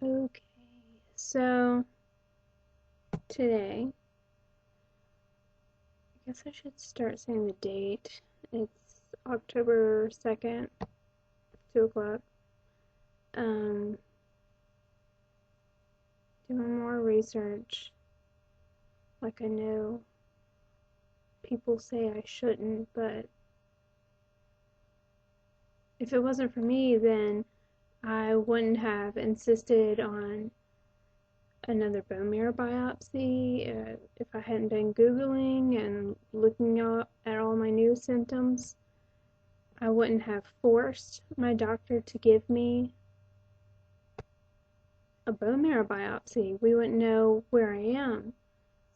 Okay, so today, I guess I should start saying the date. It's October 2nd, 2 o'clock. Um, doing more research. Like I know people say I shouldn't, but if it wasn't for me, then I wouldn't have insisted on another bone marrow biopsy. If I hadn't been Googling and looking at all my new symptoms, I wouldn't have forced my doctor to give me a bone marrow biopsy. We wouldn't know where I am.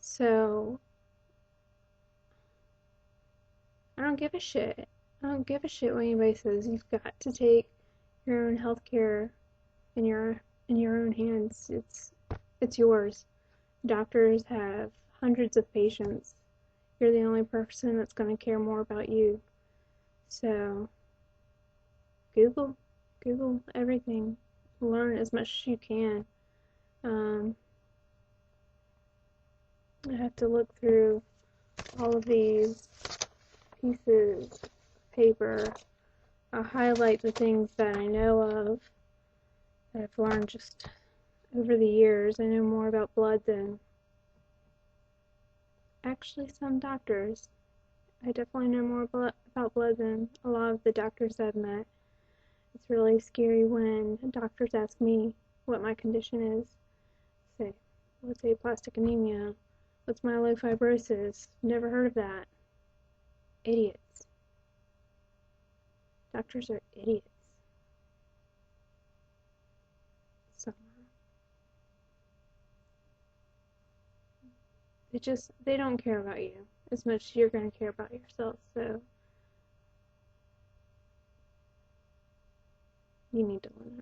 So I don't give a shit. I don't give a shit when anybody says you've got to take your own health care in your own hands. It's yours. Doctors have hundreds of patients. You're the only person that's going to care more about you. So Google, Google everything. Learn as much as you can. Um, I have to look through all of these pieces of paper. I highlight the things that I know of that I've learned just over the years. I know more about blood than actually some doctors. I definitely know more about blood than a lot of the doctors I've met. It's really scary when doctors ask me what my condition is. Say, what's aplastic anemia? What's myelofibrosis? Never heard of that. Idiots. Doctors are idiots. So they don't care about you as much as you're going to care about yourself. So you need to learn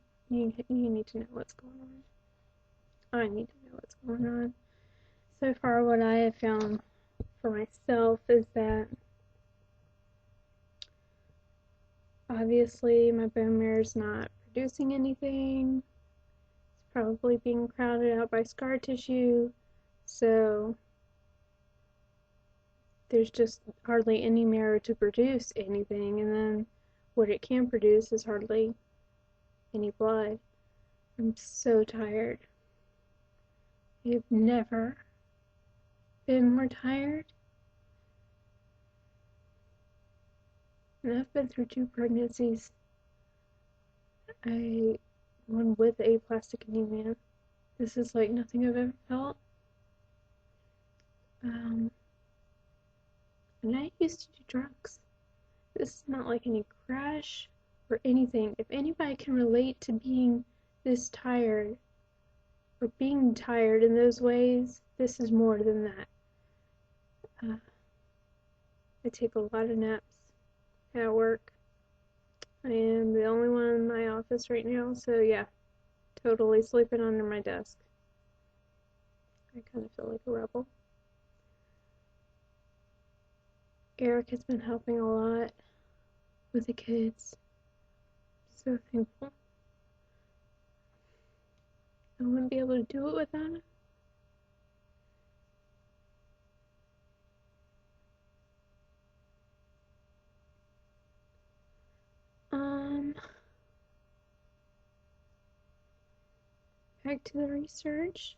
it. You need to know what's going on. I need to know what's going on. So far, what I have found for myself is that obviously my bone marrow is not producing anything. It's probably being crowded out by scar tissue. So there's just hardly any marrow to produce anything, and then what it can produce is hardly any blood. I'm so tired. I've never been more tired. And I've been through 2 pregnancies. One with aplastic anemia. This is like nothing I've ever felt. And I used to do drugs. This is not like any crash or anything. If anybody can relate to being this tired or being tired in those ways, this is more than that. I take a lot of naps at work. I am the only one in my office right now, so yeah, totally sleeping under my desk. I kind of feel like a rebel. Eric has been helping a lot with the kids. So thankful. I wouldn't be able to do it without him. Back to the research.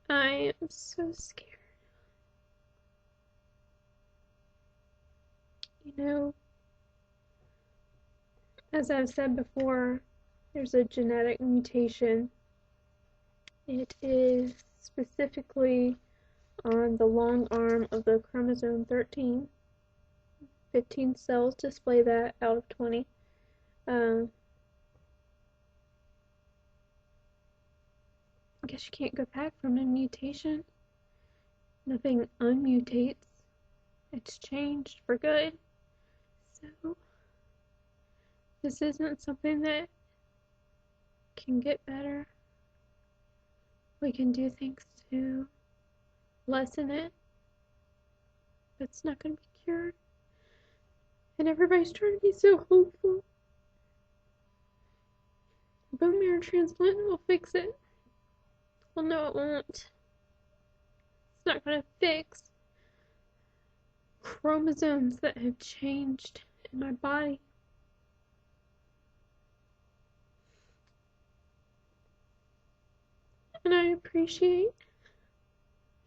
I am so scared. You know, as I've said before, there's a genetic mutation. It is specifically on the long arm of the chromosome 13. 15 cells display that out of 20. I guess you can't go back from a mutation. Nothing unmutates. It's changed for good. So, this isn't something that can get better. We can do things to lessen it, but it's not going to be cured. And everybody's trying to be so hopeful. bone marrow transplant will fix it. Well, no, it won't. It's not gonna fix chromosomes that have changed in my body. And I appreciate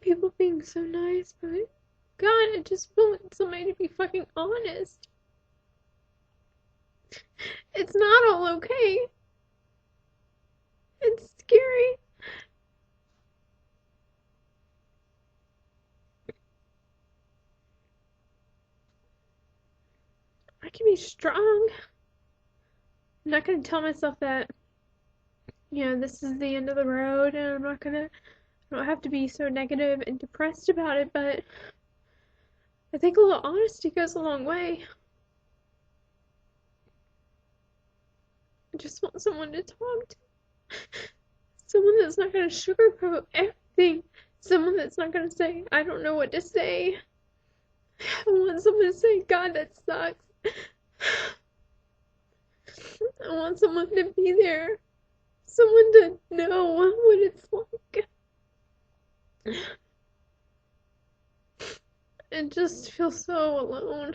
people being so nice, but God, I just want somebody to be fucking honest. It's not all okay. It's scary. I can be strong. I'm not gonna tell myself that, this is the end of the road, and I don't have to be so negative and depressed about it, but I think a little honesty goes a long way. I just want someone to talk to. Someone that's not gonna sugarcoat everything. Someone that's not gonna say, I don't know what to say. I want someone to say, God, that sucks. I want someone to be there. Someone to know what it's like. And just feel so alone.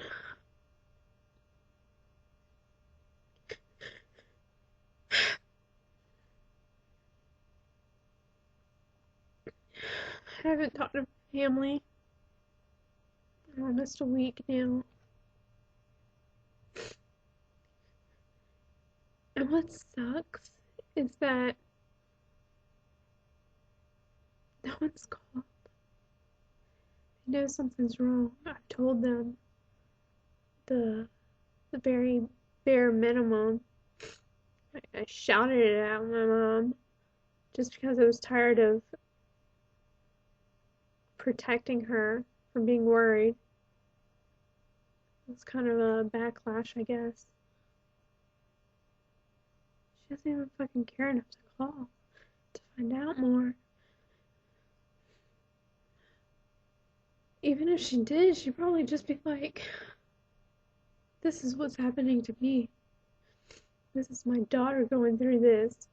I haven't talked to my family in almost a week now. And what sucks is that no one's called. I know something's wrong. I've told them the very bare minimum. I shouted it at my mom just because I was tired of protecting her from being worried. It's kind of a backlash, I guess. She doesn't even fucking care enough to call to find out more. Even if she did, she'd probably just be like, this is what's happening to me. This is my daughter going through this.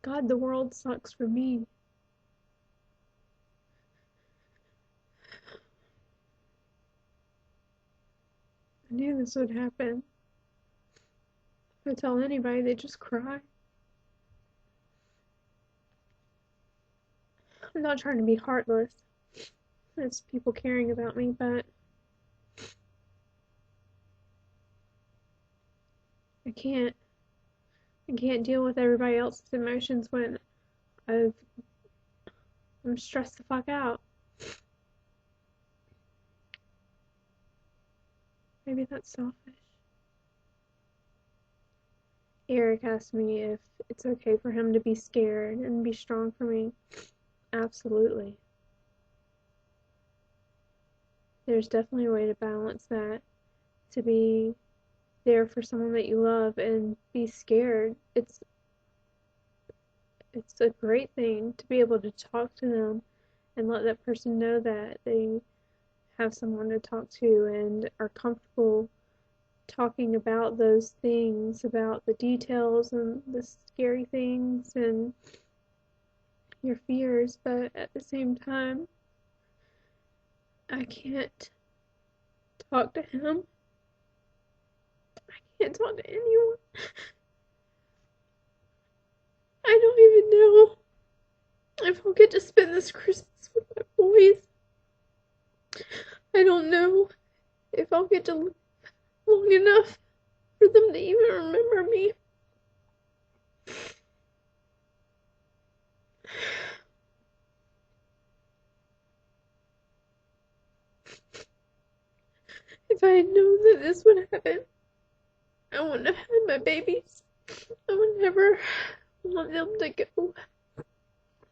God, the world sucks for me. I knew this would happen. If I tell anybody, they just cry. I'm not trying to be heartless. It's people caring about me, but I can't deal with everybody else's emotions when I'm stressed the fuck out. Maybe that's selfish. Eric asked me if it's okay for him to be scared and be strong for me. Absolutely. There's definitely a way to balance that, to be there for someone that you love and be scared. It's a great thing to be able to talk to them and let that person know that they have someone to talk to and are comfortable talking about those things, about the details and the scary things and your fears, but at the same time, I can't talk to him. I can't talk to anyone. I don't even know if I'll get to spend this Christmas with my boys. I don't know if I'll get to live long enough for them to even remember me. If I had known that this would happen, I wouldn't have had my babies. I would never want them to go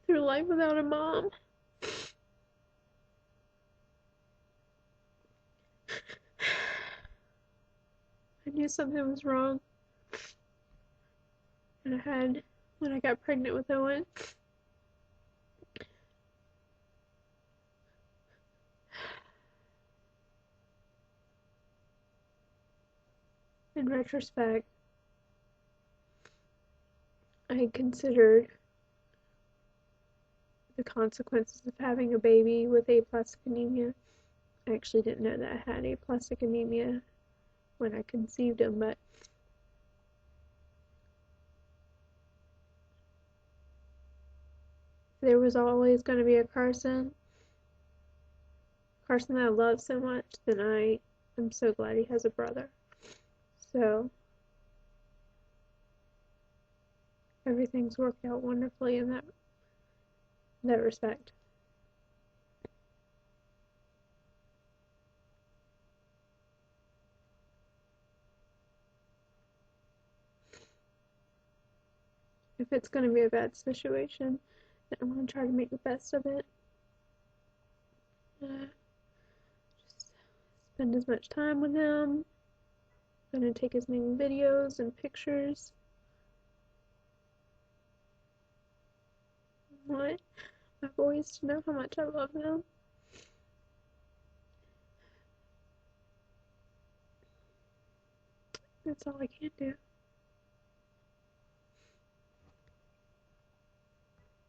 through life without a mom. I knew something was wrong. And when I got pregnant with Owen. In retrospect, I considered the consequences of having a baby with aplastic anemia. I actually didn't know that I had aplastic anemia when I conceived him, but there was always going to be a Carson that I love so much, then I am so glad he has a brother. So everything's worked out wonderfully in that respect. If it's going to be a bad situation, then I'm going to try to make the best of it. Just spend as much time with him. I'm going to take as many videos and pictures. I want my boys to know how much I love them. That's all I can do.